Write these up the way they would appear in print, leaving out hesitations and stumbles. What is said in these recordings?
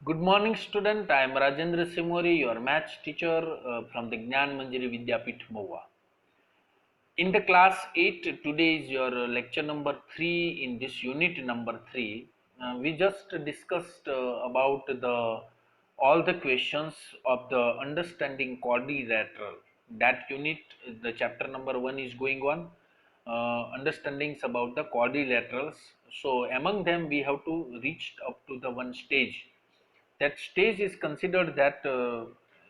Good morning, student. I am Rajendra Simori, your maths teacher from the Gnan Manjari Vidyapit Moa. In the class 8, today is your lecture number 3 in this unit number 3. We just discussed about the all the questions of the understanding quadrilateral. That unit, the chapter number 1 is going on. Understandings about the quadrilaterals. So among them, we have to reach up to the one stage. That stage is considered that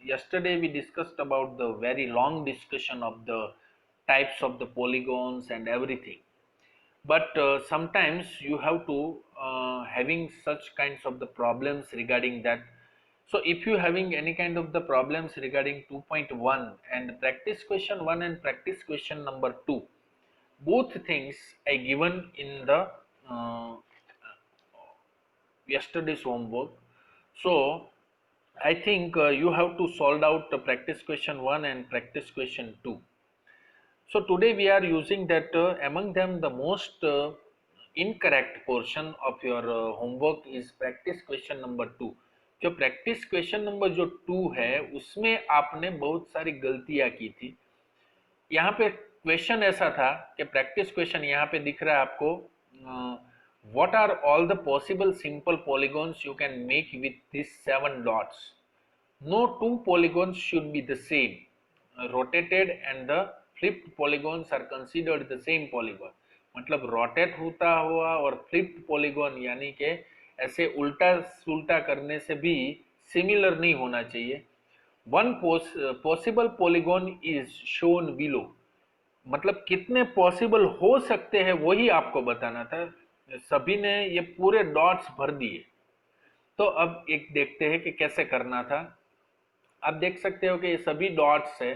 yesterday we discussed about the very long discussion of the types of the polygons and everything, but sometimes you have to having such kinds of the problems regarding that. So if you having any kind of the problems regarding 2.1 and practice question 1 and practice question number 2, both things I given in the uh, yesterday's homework. So I think you have to solve out the practice question 1 and practice question 2. So today we are using that among them the most incorrect portion of your homework is practice question number 2. जो practice question number जो 2 है उसमें आपने बहुत सारी गलतियां की थी। यहाँ पे क्वेश्चन ऐसा था कि प्रैक्टिस क्वेश्चन यहाँ पे दिख रहा है आपको, what are all the possible simple polygons you can make with this 7 dots. No two polygons should be the same. Rotated and the flipped polygons are considered the same polygon. मतलब rotate होता हुआ और flipped polygon यानी कि ऐसे उल्टा सुल्टा करने से भी सिमिलर नहीं होना चाहिए। One possible polygon is shown below, मतलब कितने पॉसिबल हो सकते हैं वही आपको बताना था। सभी ने ये पूरे डॉट्स भर दिए। तो अब एक देखते हैं कि कैसे करना था। आप देख सकते हो कि ये सभी डॉट्स है,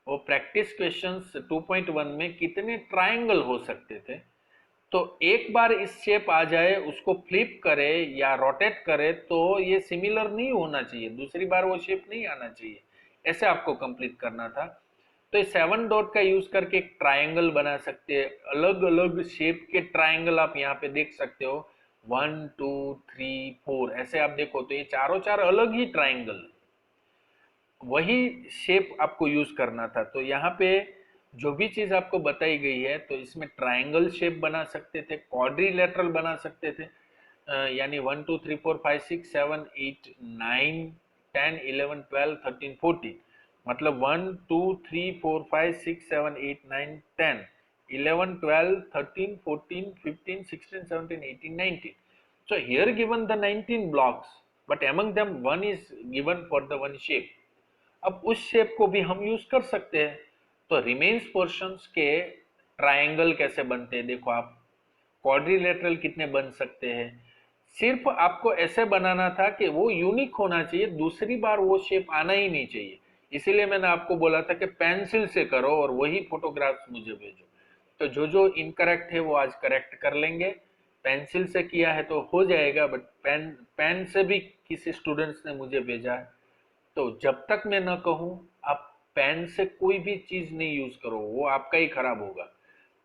वो प्रैक्टिस क्वेश्चंस 2.1 में कितने ट्रायंगल हो सकते थे। तो एक बार इस शेप आ जाए, उसको फ्लिप करे या रोटेट करे तो ये सिमिलर नहीं होना चाहिए, दूसरी बार वो शेप नहीं आना चाहिए। ऐसे आपको कंप्लीट करना था। तो ये 7 डॉट का यूज करके एक ट्रायंगल बना सकते हैं। अलग अलग शेप के ट्रायंगल आप यहाँ पे देख सकते हो, 1 2 3 4 ऐसे आप देखो तो ये चारों चार अलग ही ट्रायंगल, वही शेप आपको यूज करना था। तो यहाँ पे जो भी चीज आपको बताई गई है, तो इसमें ट्रायंगल शेप बना सकते थे, क्वाड्रिलेटरल बना सकते थे, यानी 1 2 3 4 5 6 7 8 9 10 11 12 13 14, मतलब 1 2 3 4 5 6 7 8 9 10 11 12 13 14 15 16 17 18 19. So here given the 19 blocks, but among them one is given for the one shape. अब उस शेप को भी हम यूज कर सकते हैं। तो रिमेन्स पोर्शंस के ट्रायंगल कैसे बनते हैं देखो आप, क्वाड्रिलेटरल कितने बन सकते हैं। सिर्फ आपको ऐसे बनाना था कि वो यूनिक होना चाहिए, दूसरी बार वो शेप आना ही नहीं चाहिए। इसीलिए मैंने आपको बोला था कि पेंसिल से करो और वही फोटोग्राफ्स मुझे भेजो। तो जो जो इनकरेक्ट है वो आज करेक्ट कर लेंगे। पेंसिल से किया है तो हो जाएगा, बट पेन से भी किसी स्टूडेंट्स ने मुझे भेजा है, तो जब तक मैं न कहूं आप पेन से कोई भी चीज नहीं यूज करो, वो आपका ही खराब होगा।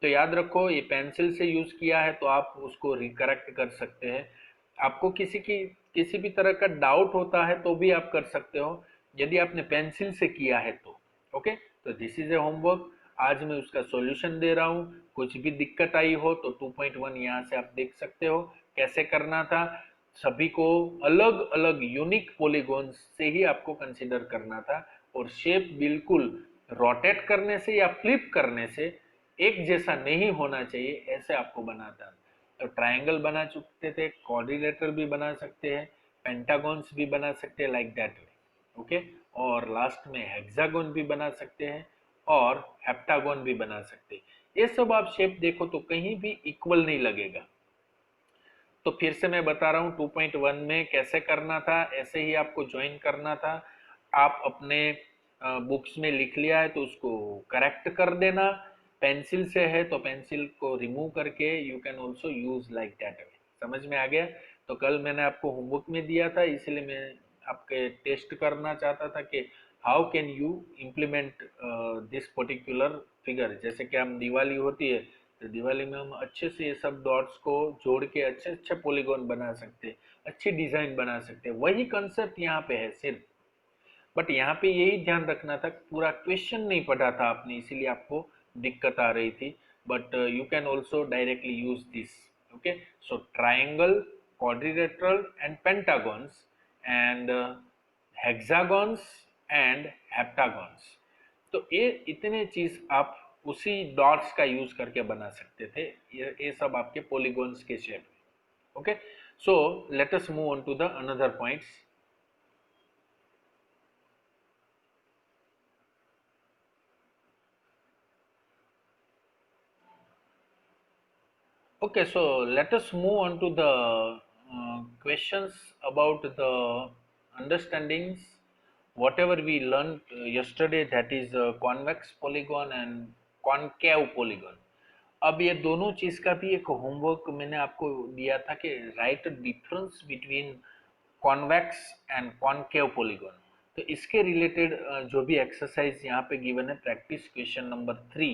तो याद रखो, ये पेंसिल से यूज किया है तो आप उसको रिकरेक्ट कर सकते हैं। आपको किसी भी तरह का डाउट होता है तो भी आप कर सकते हो, यदि आपने पेंसिल से किया है तो। ओके, तो दिस इज ए होमवर्क, आज मैं उसका सॉल्यूशन दे रहा हूँ। कुछ भी दिक्कत आई हो तो 2.1 यहाँ से आप देख सकते हो कैसे करना था। सभी को अलग अलग यूनिक पॉलीगॉन्स से ही आपको कंसीडर करना था, और शेप बिल्कुल रोटेट करने से या फ्लिप करने से एक जैसा नहीं होना चाहिए, ऐसे आपको बनाता। तो ट्रायंगल बना चुके थे, क्वाड्रिलेटरल भी बना सकते हैं, पेंटागॉन्स भी बना सकते हैं लाइक दैट वे। ओके, और लास्ट में हेक्सागोन भी बना सकते हैं और हेप्टागोन भी बना सकते हैं। ये सब आप शेप देखो तो कहीं भी इक्वल नहीं लगेगा। तो फिर से मैं बता रहा हूँ 2.1 में कैसे करना था, ऐसे ही आपको ज्वाइन करना था। आप अपने बुक्स में लिख लिया है तो उसको करेक्ट कर देना। पेंसिल से है तो पेंसिल को रिमूव करके you can also use like that वे। समझ में आ गया? तो कल मैंने आपको होमवर्क में दिया था, इसलिए मैं आपके टेस्ट करना चाहता था कि how can you implement this particular figure. जैसे कि हम दिवाली होती है तो दिवाली में हम अच्छे से ये सब डॉट्स को जोड़ के अच्छे अच्छे पॉलीगॉन बना सकते हैं, अच्छी डिजाइन बना सकते हैं। वही कंसेप्ट यहाँ पे है सिर्फ, बट यहाँ पे यही ध्यान रखना था, पूरा क्वेश्चन नहीं पढ़ा था आपने, इसीलिए आपको दिक्कत आ रही थी। But you can also directly use this. Okay, so triangle, quadrilateral and pentagons and hexagons and heptagons. तो ये इतने चीज आप उसी डॉट्स का यूज करके बना सकते थे। ये सब आपके पॉलीगॉन्स के shape. Okay, so let us move on to the another points. Okay, so let us move on to the questions about the understandings, whatever we learned yesterday, that is convex polygon and concave polygon. अब ये दोनों चीज का भी एक homework मैंने आपको दिया था कि right difference between convex and concave polygon. तो इसके रिलेटेड जो भी एक्सरसाइज यहाँ पे गिवन है, प्रैक्टिस क्वेश्चन नंबर 3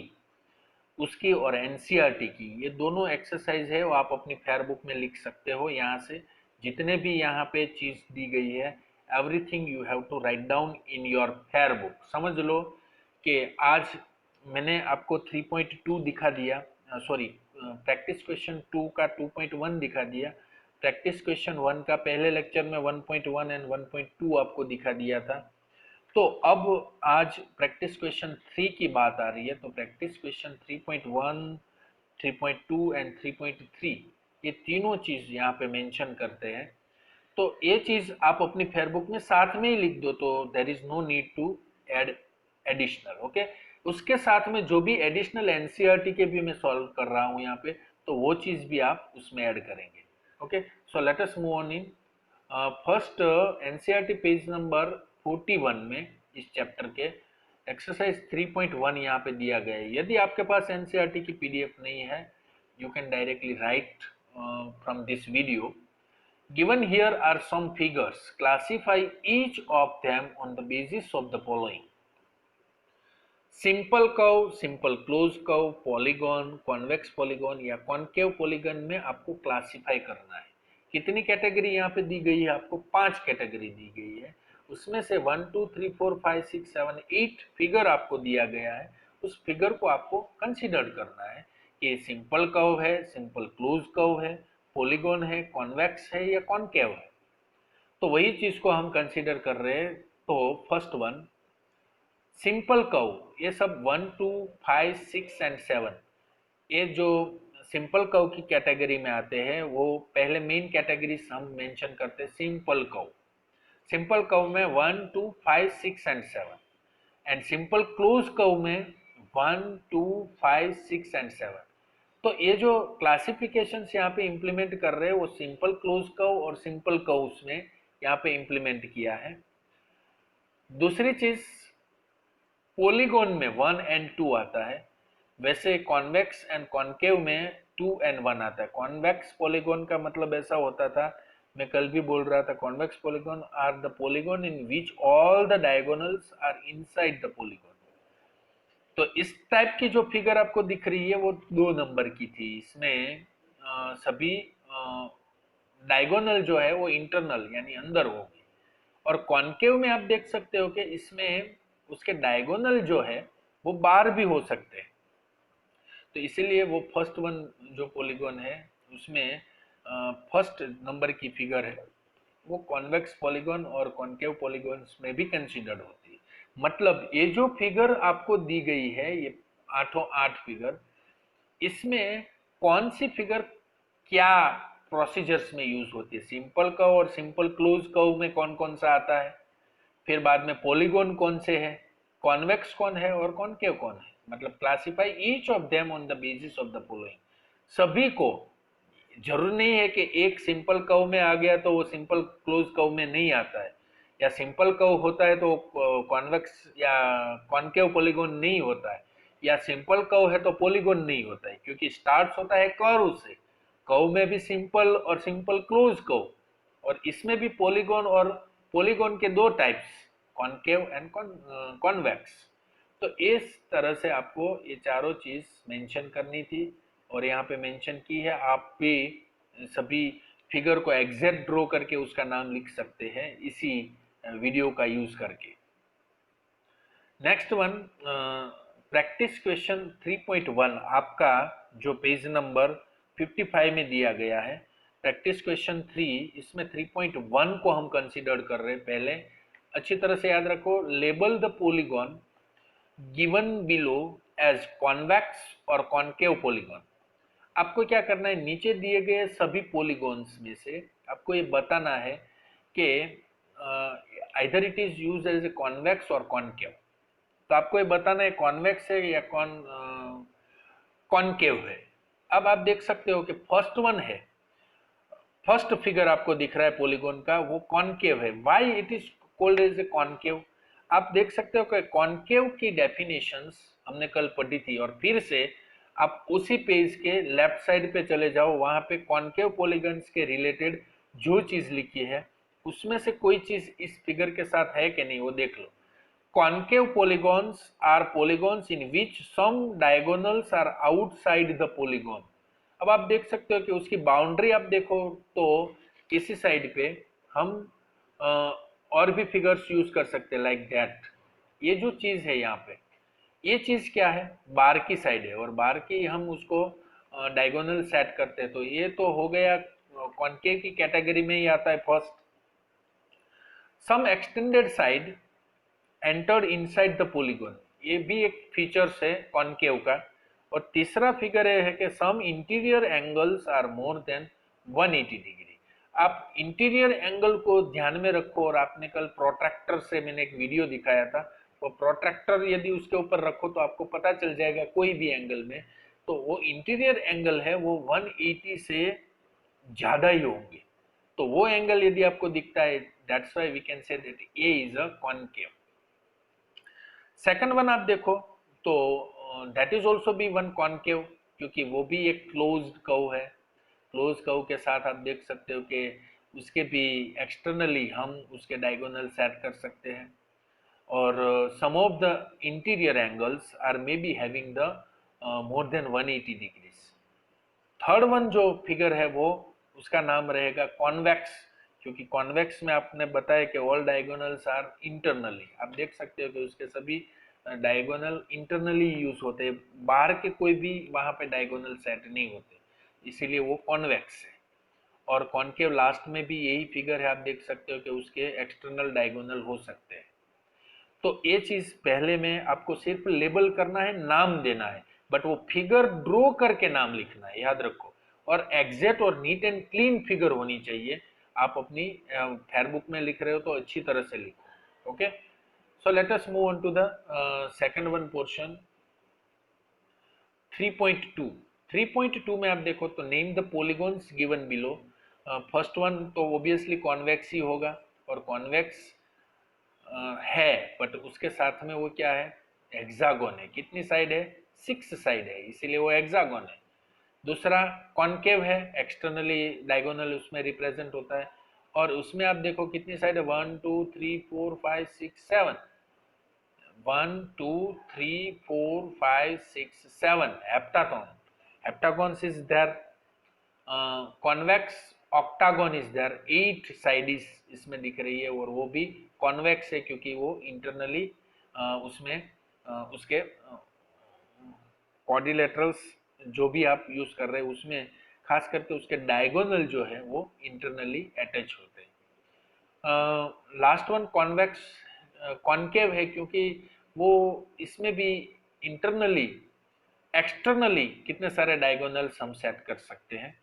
उसकी और एनसीईआरटी की, ये दोनों एक्सरसाइज है वो आप अपनी फेयर बुक में लिख सकते हो। यहाँ से जितने भी यहाँ पे चीज दी गई है, everything you have to write down in your fair book. समझ लो कि आज मैंने आपको 3.2 दिखा दिया, सॉरी प्रैक्टिस क्वेश्चन 2 का 2.1 दिखा दिया, प्रैक्टिस क्वेश्चन 1 का पहले लेक्चर में 1.1 एंड 1.2 आपको दिखा दिया था। तो अब आज प्रैक्टिस क्वेश्चन 3 की बात आ रही है। तो प्रैक्टिस क्वेश्चन 3.1, 3.2 एंड 3.3 ये तीनों चीज यहाँ पे मेंशन करते हैं। तो ये चीज आप अपनी फेयरबुक में साथ में ही लिख दो, तो there is no need to add additional. Okay, उसके साथ में जो भी एडिशनल एनसीईआरटी के भी मैं सॉल्व कर रहा हूँ यहाँ पे, तो वो चीज भी आप उसमें ऐड करेंगे। Okay, so let us move on in first NCERT page number 41 में इस चैप्टर के एक्सरसाइज 3.1 यहाँ पे दिया गया है। यदि आपके पास एनसीईआरटी की पीडीएफ नहीं है, you can directly right from this video. Given here are some figures. Classify each of them on the basis of the following. Simple curve, simple close curve, polygon, convex polygon या concave polygon में आपको classify करना है। कितनी category यहाँ पे दी गई है? आपको 5 कैटेगरी दी गई है। उसमें से 1 2 3 4 5 6 7 8 फिगर आपको दिया गया है। उस फिगर को आपको कंसिडर करना है कि सिंपल कर्व है, सिंपल क्लोज कर्व है, पॉलीगॉन है, कॉन्वेक्स है या कॉनकेव है। तो वही चीज को हम कंसिडर कर रहे हैं। तो फर्स्ट वन सिंपल कर्व, ये सब 1 2 5 6 एंड 7 ये जो सिंपल कर्व की कैटेगरी में आते हैं, वो पहले मेन कैटेगरी हम मेंशन करते हैं सिंपल कर्व। सिंपल कर्व में 1 2 5 6 and 7 and simple close curve में 1 2 5 6 एंड 7। तो ये जो क्लासिफिकेशन यहाँ पे इंप्लीमेंट कर रहे हैं, वो सिंपल क्लोज कर्व और सिंपल कर्व्स में यहाँ पे इंप्लीमेंट किया है। दूसरी चीज, पॉलीगॉन में 1 एंड 2 आता है, वैसे कॉन्वेक्स एंड कॉनकेव में 2 एंड 1 आता है। कॉन्वेक्स पॉलीगॉन का मतलब ऐसा होता था, मैं कल भी बोल रहा था, convex polygon are the polygon in which all the diagonals are inside the polygon. तो इस टाइप की जो फिगर आपको दिख रही है वो 2 नंबर की थी। इसमें सभी डायगोनल जो है वो इंटरनल यानी अंदर होगी। और कॉनकेव में आप देख सकते हो कि इसमें उसके डायगोनल जो है वो बाहर भी हो सकते हैं। तो इसीलिए वो फर्स्ट वन जो पॉलीगॉन है उसमें फर्स्ट नंबर की फिगर है वो कॉन्वेक्स पॉलीगॉन और कॉनकेव पॉलीगॉन्स में भी कंसीडर्ड होती है। मतलब ये जो फिगर आपको दी गई है, ये 8 फिगर, इसमें कौन सी फिगर क्या प्रोसीजर्स में यूज होती है? सिंपल कर्व और सिंपल क्लोज कर्व में कौन कौन सा आता है, फिर बाद में पॉलीगॉन कौन से है, कॉन्वेक्स कौन है और कॉनकेव कौन है। मतलब classify each of them on the basis of the following. सभी को, जरूर नहीं है कि एक सिंपल कर्व में आ गया तो वो सिंपल क्लोज कर्व में नहीं आता है, या सिंपल कर्व होता है तो कॉन्वेक्स या कॉनकेव पॉलीगॉन नहीं होता है, या सिंपल कर्व है तो पॉलीगॉन नहीं होता है, क्योंकि स्टार्ट होता है कर्व से। कर्व में भी सिंपल और सिंपल क्लोज कर्व, और इसमें भी पॉलीगॉन और पॉलीगॉन के 2 टाइप्स, कॉनकेव एंड कॉन्वेक्स। तो इस तरह से आपको ये चारों चीज मेंशन करनी थी। और यहाँ पे मेंशन की है, आप भी सभी फिगर को एग्जैक्ट ड्रॉ करके उसका नाम लिख सकते हैं इसी वीडियो का यूज करके। नेक्स्ट वन, प्रैक्टिस क्वेश्चन 3.1 आपका जो पेज नंबर 55 में दिया गया है, प्रैक्टिस क्वेश्चन 3, इसमें 3.1 को हम कंसीडर कर रहे हैं। पहले अच्छी तरह से याद रखो, label the polygon given below as convex और कॉन्केव पॉलीगॉन। आपको क्या करना है, नीचे दिए गए सभी पॉलीगॉन्स में से आपको ये बताना है कि either it is use as a convex और कॉन्केव। तो आपको ये बताना है कॉन्वेक्स है या कॉन्केव है। अब आप देख सकते हो कि फर्स्ट वन है, फर्स्ट फिगर आपको दिख रहा है पॉलीगॉन का, वो कॉन्केव है। Why it is called as a concave? आप देख सकते हो कि कॉन्केव की डेफिनेशंस हमने कल पढ़ी थी, और फिर से आप उसी पेज के लेफ्ट साइड पे चले जाओ, वहां पे कॉन्केव पॉलीगन्स के रिलेटेड जो चीज लिखी है उसमें से कोई चीज इस फिगर के साथ है कि नहीं वो देख लो। Concave polygons are polygons in which some diagonals are outside the polygon। अब आप देख सकते हो कि उसकी बाउंड्री आप देखो तो इसी साइड पे हम और भी फिगर्स यूज कर सकते हैं लाइक दैट। ये जो चीज है यहाँ पे, ये चीज क्या है, बार की साइड है, और बार की हम उसको डायगोनल सेट करते हैं। तो ये तो हो गया कॉन्केव की कैटेगरी में ही आता है first. Some extended side entered inside the polygon, ये भी एक फीचर्स है कॉन्केव का। और तीसरा फिगर है कि sum interior angles are more than 180 degree. आप इंटीरियर एंगल को ध्यान में रखो, और आपने कल प्रोट्रैक्टर से मैंने एक वीडियो दिखाया था, वो प्रोट्रैक्टर यदि उसके ऊपर रखो तो आपको पता चल जाएगा कोई भी एंगल में, तो वो इंटीरियर एंगल है वो 180 से ज्यादा ही होंगे। तो वो एंगल यदि आपको दिखता है, that's why we can say that A is a concave. Second one आप देखो तो that is also be one concave, क्योंकि वो भी एक क्लोज्ड कर्व है। क्लोज कर्व के साथ आप देख सकते हो कि उसके भी एक्सटर्नली हम उसके डायगोनल सेट कर सकते हैं, और some of the interior angles are may be having the more than 180 degrees. Third one जो फिगर है वो उसका नाम रहेगा कॉन्वेक्स, क्योंकि कॉन्वेक्स में आपने बताया कि ऑल डायगोनल्स आर इंटरनली। आप देख सकते हो कि उसके सभी डायगोनल इंटरनली यूज होते हैं, बाहर के कोई भी वहां पे डायगोनल सेट नहीं होते, इसीलिए वो कॉन्वेक्स है। और कॉन्केव लास्ट में भी यही फिगर है, आप देख सकते हो कि उसके एक्सटर्नल डायगोनल हो सकते हैं। तो ये चीज पहले में आपको सिर्फ लेबल करना है, नाम देना है, बट वो फिगर ड्रॉ करके नाम लिखना है, याद रखो। और एग्जैक्ट और नीट एंड क्लीन फिगर होनी चाहिए। आप अपनी फेयरबुक में लिख रहे हो तो अच्छी तरह से लिखो। Okay, so let us move on to the second one portion 3.2। 3.2 में आप देखो तो name the polygons given below. First one तो ऑब्वियसली कॉन्वेक्स ही होगा, और कॉन्वेक्स है, बट उसके साथ में वो क्या है, हेक्सागोन है। कितनी साइड है, 6 साइड है, इसीलिए वो हेक्सागोन है। दूसरा कॉन्केव है, एक्सटर्नली डायगोनल उसमें रिप्रेजेंट होता है, और उसमें आप देखो कितनी साइड है, 1 2 3 4 5 6 7, 1 2 3 4 5 6 7 heptagon. Heptagons is there, convex octagon is there, 8 side इसमें दिख रही है, और वो भी कॉन्वेक्स है क्योंकि वो इंटरनली उसमें उसके क्वाड्रिलेटरल्स जो भी आप यूज कर रहे हैं उसमें खास करके उसके डायगोनल जो है वो इंटरनली अटैच होते हैं। लास्ट वन कॉन्वेक्स कॉन्केव है क्योंकि वो इसमें भी इंटरनली एक्सटर्नली कितने सारे डायगोनल्स हम सेट कर सकते हैं।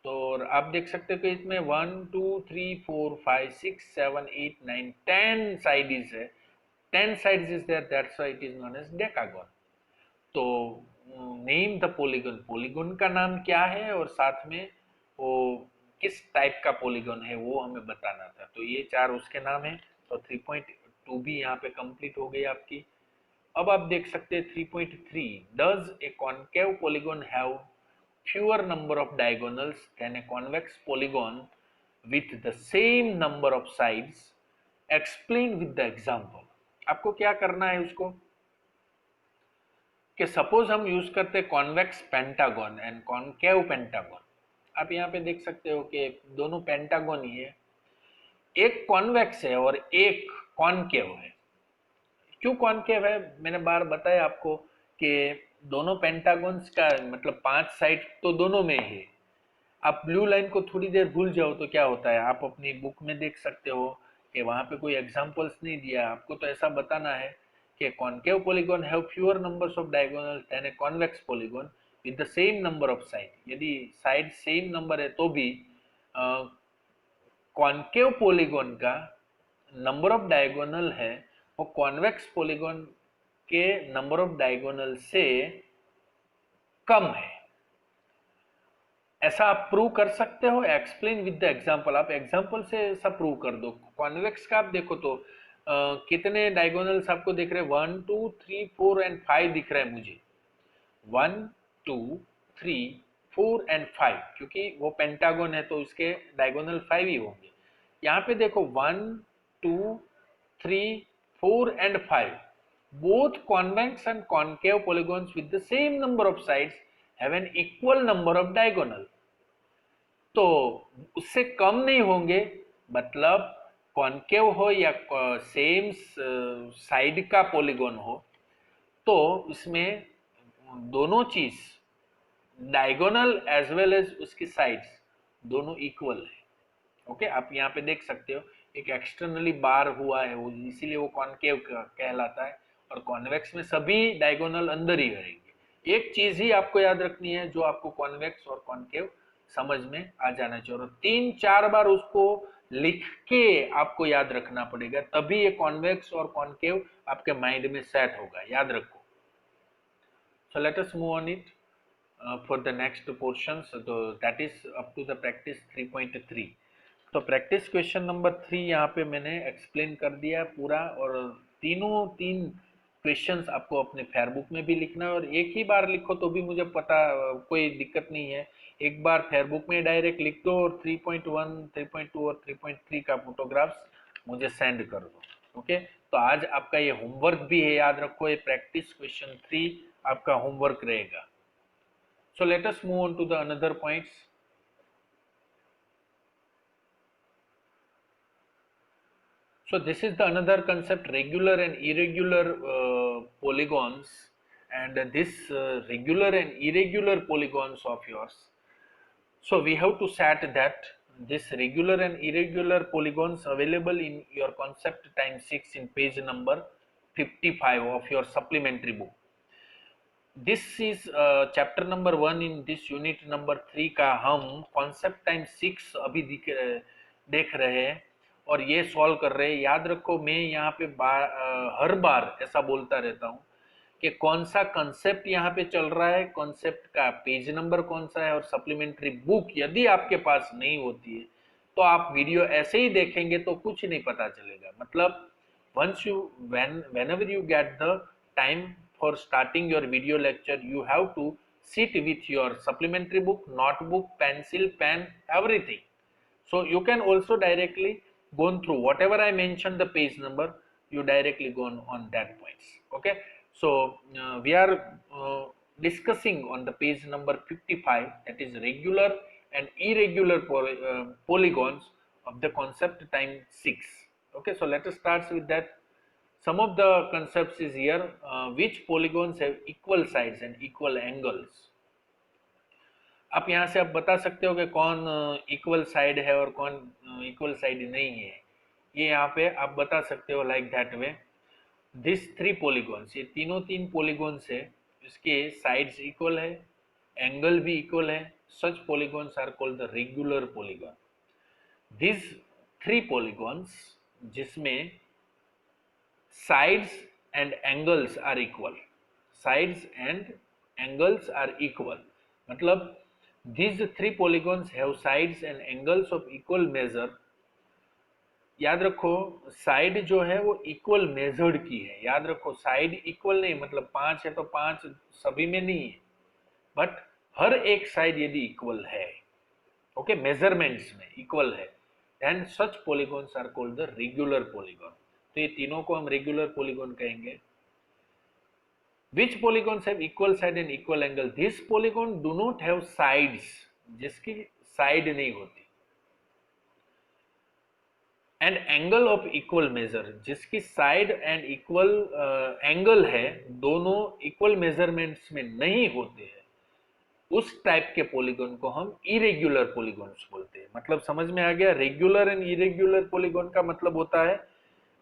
तो आप देख सकते हो कि इसमें 1 2 3 4 5 6 7 8 9 10 साइड्स है, 10 sides is there, that's why it is known as decagon. तो नेम द पॉलीगन, पॉलीगन का नाम क्या है और साथ में वो किस टाइप का पॉलीगन है वो हमें बताना था। तो ये चार उसके नाम है। तो 3.2 भी यहाँ पे कंप्लीट हो गई आपकी। अब आप देख सकते हैं 3.3, does a concave polygon have fewer number of diagonals than a convex polygon with the same number of sides, explain with the example। आपको क्या करना है, उसको कि सपोज हम यूज करते हैं convex pentagon and concave pentagon. आप यहाँ पे देख सकते हो कि दोनों पेंटागन ही है, एक कॉन्वेक्स है और एक कॉनकेव है। क्यों कॉनकेव है, मैंने बार बताया आपको कि दोनों पेंटागन्स का मतलब 5 साइड तो दोनों में है। आप ब्लू लाइन को थोड़ी देर भूल जाओ तो क्या होता है, आप अपनी बुक में देख सकते हो कि वहां पे कोई एग्जांपल्स नहीं दिया, आपको तो ऐसा बताना है कि concave polygon have fewer numbers of diagonal than a convex polygon with the same number of side. यदि साइड सेम नंबर है तो भी कॉनकेव पॉलीगॉन का नंबर ऑफ डायगोनल है वो कॉन्वेक्स पॉलीगॉन के नंबर ऑफ डायगोनल से कम है। ऐसा आप प्रूव कर सकते हो, एक्सप्लेन विद द एग्जांपल। आप एग्जांपल से ऐसा प्रूव कर दो। कॉन्वेक्स का आप देखो तो कितने डायगोनल्स आपको दिख रहे हैं, 1 2 3 4 एंड 5 दिख रहे हैं मुझे, 1 2 3 4 एंड 5, क्योंकि वो पेंटागन है तो इसके डायगोनल 5 ही होंगे। यहाँ पे देखो 1 2 3 4 and 5, both convex and concave polygons with the same number of sides have an equal number of diagonal। तो उससे कम नहीं होंगे, मतलब कॉनकेव हो या सेम साइड का पॉलीगॉन हो तो इसमें दोनों चीज डायगोनल एज वेल एज उसकी साइड्स दोनों इक्वल है। ओके, आप यहाँ पे देख सकते हो एक एक्सटर्नली बार हुआ है वो, इसीलिए वो कॉनकेव कहलाता है, और कॉन्वेक्स में सभी डायगोनल अंदर ही रहेंगे। एक चीज ही आपको याद रखनी है जो आपको कॉन्वेक्स और कॉनकेव समझ में आ जाना चाहिए, और 3-4 बार उसको लिख के आपको याद रखना पड़ेगा, तभी ये कॉन्वेक्स और कॉनकेव आपके माइंड में सेट होगा, याद रखो। सो let us move on it for the next portion, so that is up to the practice 3.3। तो प्रैक्टिस क्वेश्चन नंबर 3 यहाँ पे मैंने एक्सप्लेन कर दिया पूरा, और तीन क्वेश्चंस आपको अपने फेयरबुक में भी लिखना है, और एक ही बार लिखो तो भी मुझे पता कोई दिक्कत नहीं है। एक बार फेयरबुक में डायरेक्ट लिख दो और 3.1 3.2 और 3.3 का फोटोग्राफ्स मुझे सेंड कर दो। ओके, तो आज आपका ये होमवर्क भी है, याद रखो ये प्रैक्टिस क्वेश्चन 3 आपका होमवर्क रहेगा। So let us move on to the another points। So this is the another concept, regular and irregular polygons, and this regular and irregular polygons of yours. So we have to set that this regular and irregular polygons available in your concept times 6 in page number 55 of your supplementary book। This is chapter number 1 in this unit number 3 का हम concept time 6 अभी देख रहे हैं और ये solve कर रहे हैं। याद रखो मैं यहाँ पे हर बार ऐसा बोलता रहता हूँ कि कौन सा कंसेप्ट यहाँ पे चल रहा है, कॉन्सेप्ट का पेज नंबर कौन सा है, और सप्लीमेंट्री बुक यदि आपके पास नहीं होती है तो आप वीडियो ऐसे ही देखेंगे तो कुछ नहीं पता चलेगा। मतलब once you whenever you get the time for starting your video lecture, you have to sit with your supplementary book, notebook, pencil, pen, everything, so you can also directly go through whatever I mentioned the page number, you directly go on that points। Okay, so we are discussing on the page number 55, that is regular and irregular polygons of the concept time 6। Okay, so let us start with that। some of the concepts is here, which polygons have equal sides and equal angles। आप यहाँ से आप बता सकते हो कि कौन equal side है और कौन इक्वल साइड नहीं है, ये यहाँ पे आप बता सकते हो like that way. This 3 polygons, ये तीन पॉलीगॉन्स है, इसके साइड्स इक्वल है, एंगल भी इक्वल है, such polygons are called the regular polygon. This 3 polygons जिसमें sides and angles are equal, sides and angles are equal, मतलब these 3 polygons have sides and angles of equal measure। याद रखो side जो है वो equal measured की है, याद रखो साइड इक्वल नहीं मतलब 5 है तो 5 सभी में नहीं है, बट हर एक साइड यदि इक्वल है, ओके, मेजरमेंट्स में इक्वल है, then such polygons are called the regular polygon. तो ये तीनों को हम रेगुलर पॉलीगॉन कहेंगे। Which polygons have equal side and equal angle? This polygon do not have sides, जिसकी साइड नहीं होती, and angle of equal major, जिसकी साइड एंड इक्वल एंगल है, दोनों इक्वल मेजरमेंट्स में नहीं होते हैं, उस टाइप के पॉलीगॉन को हम इरेग्युलर पॉलीगॉन्स बोलते हैं। मतलब समझ में आ गया? रेगुलर एंड इरेग्युलर पॉलीगॉन का मतलब होता है,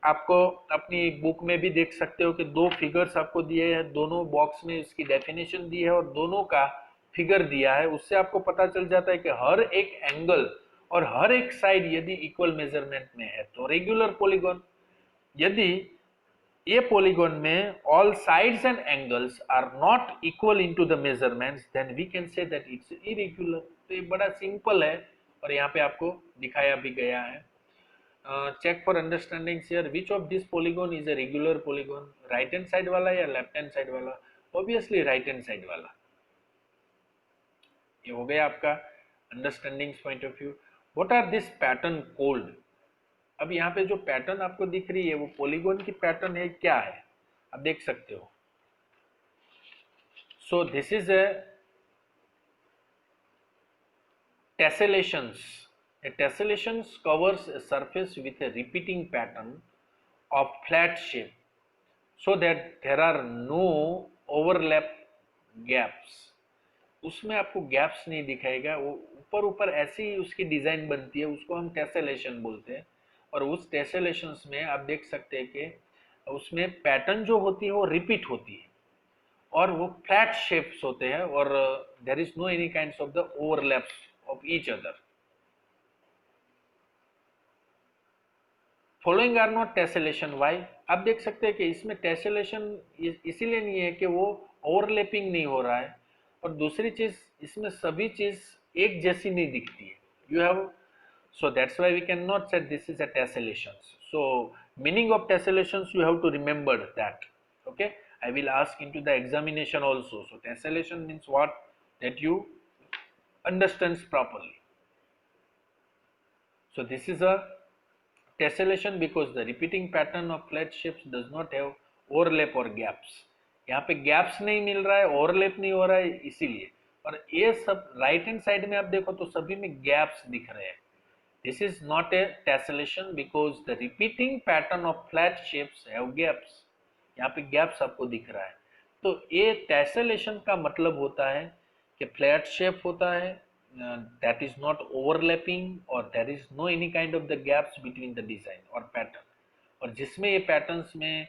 आपको अपनी बुक में भी देख सकते हो कि दो फिगर्स आपको दिए हैं, दोनों बॉक्स में इसकी डेफिनेशन दी है और दोनों का फिगर दिया है, उससे आपको पता चल जाता है कि हर एक एंगल और हर एक साइड यदि इक्वल मेजरमेंट में है तो रेगुलर पॉलीगॉन, यदि ये पॉलीगॉन में all sides and angles are not equal into the measurements, then we can say that it's irregular. तो ये बड़ा सिंपल है और यहाँ पे आपको दिखाया भी गया है। Check for understanding here, which of this polygon is a regular polygon? Right hand side वाला या लेफ्ट हैंड साइड वाला? ऑब्वियसली राइट हैंड साइड वाला। ये हो गया आपका understanding point of view. What are this pattern called? अब यहाँ पे जो पैटर्न आपको दिख रही है वो पॉलीगॉन की पैटर्न है, क्या है आप देख सकते हो। So this is a tessellations. A tessellations covers a surface with a repeating pattern of flat shape so that there are no overlap gaps. उसमें आपको गैप्स नहीं दिखाएगा, वो ऊपर ऊपर ऐसी उसकी डिजाइन बनती है, उसको हम टेसेलेशन बोलते हैं। और उस टेसेलेशंस में आप देख सकते हैं कि उसमें पैटर्न जो होती है वो रिपीट होती है और वो फ्लैट शेप्स होते हैं और there is no any kinds of the overlaps of each other. Following are not tessellation, why? आप देख सकते हैं कि इसमें टेसेलेशन इसीलिए नहीं है कि वो ओवरलैपिंग नहीं हो रहा है, और दूसरी चीज इसमें सभी चीज एक जैसी नहीं दिखती है। You have, so that's why we cannot say this is a tessellations. So meaning of tessellations you have to remember that. Okay, I will ask into the examination also. So tessellation means what, that you understands properly. So this is a tessellation because the repeating pattern of flat shapes does not have overlap or gaps. यहाँ पे gaps नहीं मिल रहा है, overlap नहीं हो रहा है इसीलिए। और ये सब राइट हैंड साइड में आप देखो तो सभी में गैप्स दिख रहे हैं। This is not a tessellation because the repeating pattern of flat shapes have gaps. यहाँ पे gaps आपको दिख रहा है। तो ये tessellation का मतलब होता है कि flat shape होता है, that is not overlapping or there is no any kind of the gaps between the design or pattern. और जिसमें ये patterns में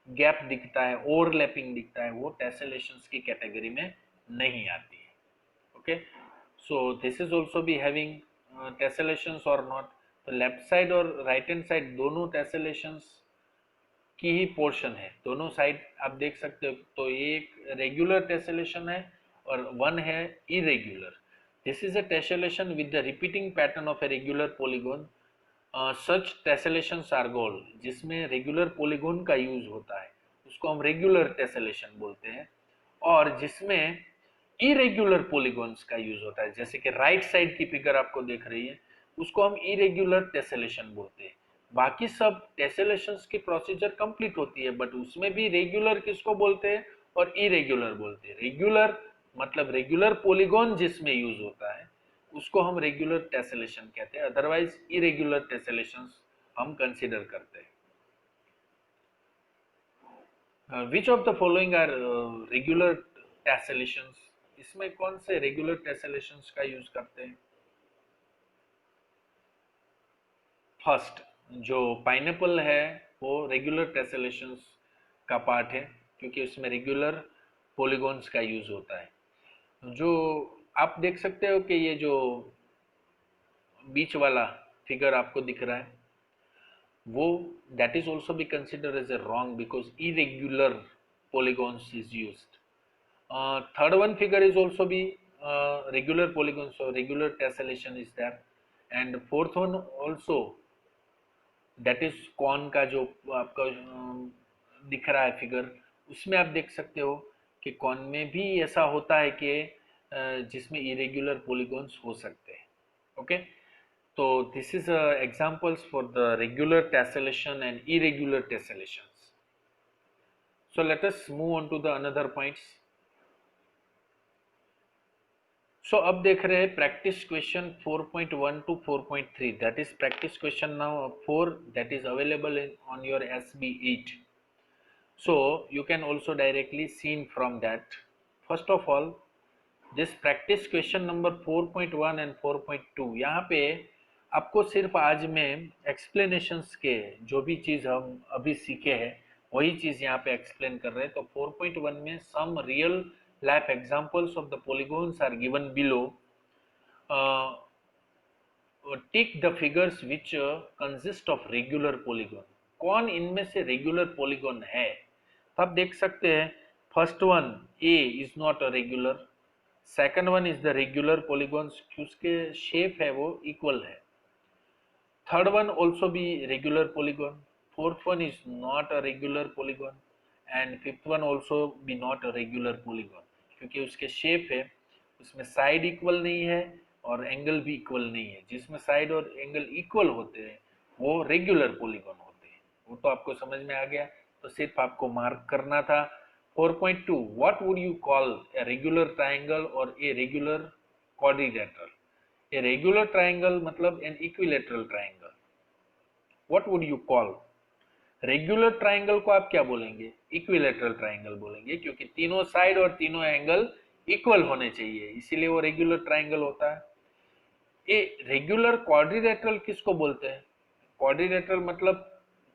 gap दिखता है, overlapping दिखता है, वो tessellations की कैटेगरी में नहीं आती है। Okay, so this is also be having टेसेलेशंस और नॉट। तो लेफ्ट साइड और राइट हैंड साइड दोनों टेसेलेशंस की ही पोर्शन है, दोनों साइड आप देख सकते हो। तो ये एक रेगुलर टेसेलेशन है और वन है irregular. This is a tessellation with the repeating pattern of a regular polygon. Such tessellations are गोल, जिसमें रेगुलर पॉलीगॉन का यूज होता है उसको हम रेगुलर टेसेलेशन बोलते हैं, और जिसमें इरेग्युलर पॉलीगॉन्स का यूज होता है, जैसे कि राइट साइड की फिगर आपको देख रही है उसको हम इरेग्युलर टेसेलेशन बोलते हैं। बाकी सब टेसेलेशंस की प्रोसीजर कंप्लीट होती है, बट उसमें भी रेगुलर किसको बोलते हैं और इरेग्युलर बोलते हैं। रेगुलर मतलब रेगुलर पॉलीगॉन जिसमें यूज होता है उसको हम रेगुलर टेसेलेशन कहते हैं, अदरवाइज इरेग्युलर टेसेलेशंस हम कंसिडर करते हैं। Which of the following are regular tessellations? इसमें कौन से रेगुलर टेसेलेशंस का यूज करते हैं? फर्स्ट जो पाइनएप्पल है वो रेगुलर टेसेलेशंस का पार्ट है, क्योंकि उसमें रेगुलर पॉलीगॉन्स का यूज होता है। जो आप देख सकते हो कि ये जो बीच वाला फिगर आपको दिख रहा है वो that is also be consider as a wrong because irregular polygons is used. third one figure is also be regular polygon, so regular tessellation is there, and fourth one also that is कॉन का जो आपका दिख रहा है figure, उसमें आप देख सकते हो कि कॉन में भी ऐसा होता है कि जिसमें इरेग्युलर पॉलीगॉन्स हो सकते हैं। ओके, तो this is examples for the regular tessellation and irregular tessellations. So let us move on to the another points. So अब देख रहे हैं practice question 4.1 to 4.3, that is practice question now 4, that is available on your SB8. So you can also directly seen from that. First of all, this practice question number 4.1 and 4.2, यहाँ पे आपको सिर्फ आज में एक्सप्लेनेशंस के जो भी चीज़ हम अभी सीखे हैं वही चीज़ यहाँ पे एक्सप्लेन कर रहे हैं. तो 4.1 में some real life examples of the polygons are given below. Tick the figures which consist of regular polygon. कौन इनमें से रेगुलर पॉलीगॉन है? तो आप देख सकते हैं first one A is not a regular, second one is the regular polygons, उसके शेप है वो इक्वल है. Third one also be regular polygon, fourth one is not a regular polygon and fifth one also be not a regular polygon, क्योंकि उसके shape है उसमें side equal नहीं है और एंगल भी इक्वल नहीं है. जिसमें साइड और एंगल इक्वल होते हैं वो रेगुलर पॉलीगॉन होते हैं. वो तो आपको समझ में आ गया, तो सिर्फ आपको मार्क करना था. 4.2, what would you call a regular triangle or a regular quadrilateral? A regular triangle मतलब an equilateral triangle. What would you call? Regular triangle को आप क्या बोलेंगे? इक्विलेटरल ट्राइंगल बोलेंगे, क्योंकि तीनों साइड और तीनों एंगल इक्वल होने चाहिए, इसीलिए वो रेगुलर ट्राइंगल होता है. ये रेगुलर क्वाड्रिलेटरल किसको बोलते हैं? क्वाड्रिलेटरल मतलब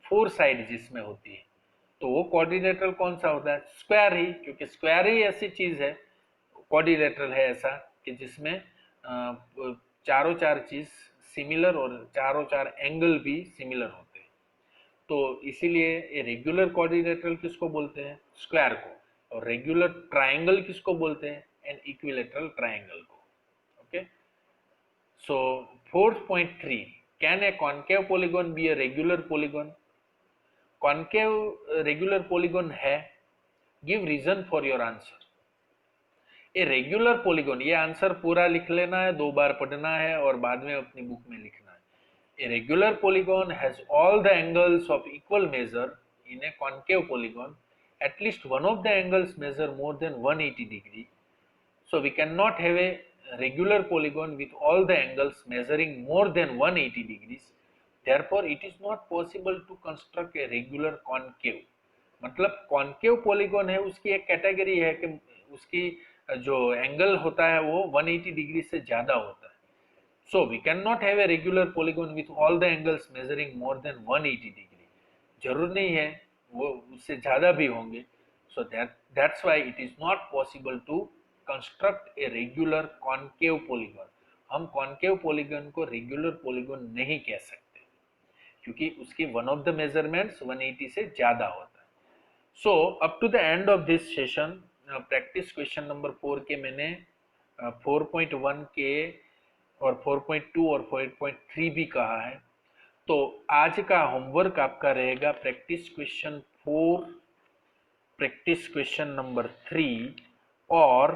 फोर साइड जिसमें होती है, तो वो क्वाड्रिलेटरल कौन सा होता है? स्क्वायर ही, क्योंकि स्क्वायर ही ऐसी चीज है, क्वाड्रिलेटरल है ऐसा कि जिसमें चारों चार चीज सिमिलर और चारों चार एंगल भी सिमिलर होते हैं. तो इसीलिए ये रेगुलर क्वाड्रिलेटरल किसको बोलते हैं? स्क्वायर को. और रेगुलर ट्राइंगल किसको बोलते हैं? एन इक्विलेटरल ट्राइंगल को. Okay. So 4.3, can a concave polygon be a regular polygon? Concave regular polygon है. Give reason for your answer. A regular polygon, ये आंसर पूरा लिख लेना है, 2 बार पढ़ना है और बाद में अपनी बुक में लिखना है. ए regular polygon has all the angles of equal major. In A concave polygon at least one of the angles measure more than 180 degree. So we cannot have a regular polygon with all the angles measuring more than 180 degrees. Therefore it is not possible to construct a regular concave. मतलब concave polygon है उसकी एक category है कि उसकी जो angle होता है वो 180 डिग्री से ज्यादा होता है. So we cannot have a regular polygon with all the angles measuring more than 180 degree. जरूर नहीं है, वो उससे ज्यादा भी होंगे. So that's why it is not possible to construct a regular concave polygon. हम concave polygon को regular polygon नहीं कह सकते, क्योंकि उसकी one of the measurements 180 से ज्यादा होता है. So up to the end of this session, practice question number 4 के मैंने 4.1 के और 4.2 और 4.3 भी कहा है. तो आज का होमवर्क आपका रहेगा practice question 4, practice question number 3 और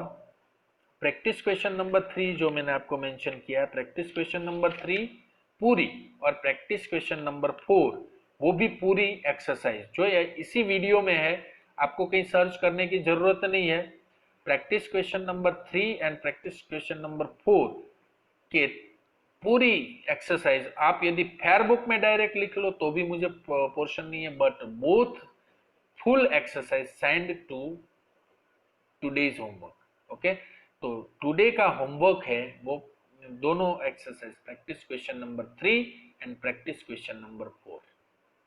प्रैक्टिस क्वेश्चन नंबर 3 जो मैंने आपको मेंशन किया, प्रैक्टिस क्वेश्चन नंबर 3 पूरी और प्रैक्टिस क्वेश्चन नंबर 4 वो भी पूरी एक्सरसाइज जो इसी वीडियो में है, आपको कहीं सर्च करने की जरूरत नहीं है. Practice question number 3 and practice question number 4 के पूरी एक्सरसाइज आप यदि फेयर बुक में डायरेक्ट लिख लो तो भी मुझे पोर्शन नहीं है, but both full exercise send to today's homework. Okay. तो टुडे का होमवर्क है वो दोनों exercise, practice question number 3 and practice question number 4.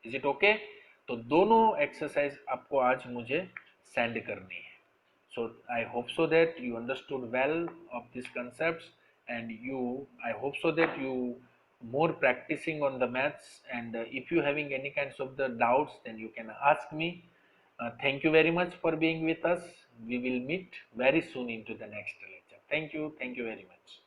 Is it okay? तो दोनों एक्सरसाइज आपको आज मुझे सेंड करनी है. So I hope so that you understood well of these concepts, and I hope so that you more practicing on the maths, and if you having any kinds of the doubts then you can ask me. Thank you very much for being with us. We will meet very soon into the next lecture. Thank you very much.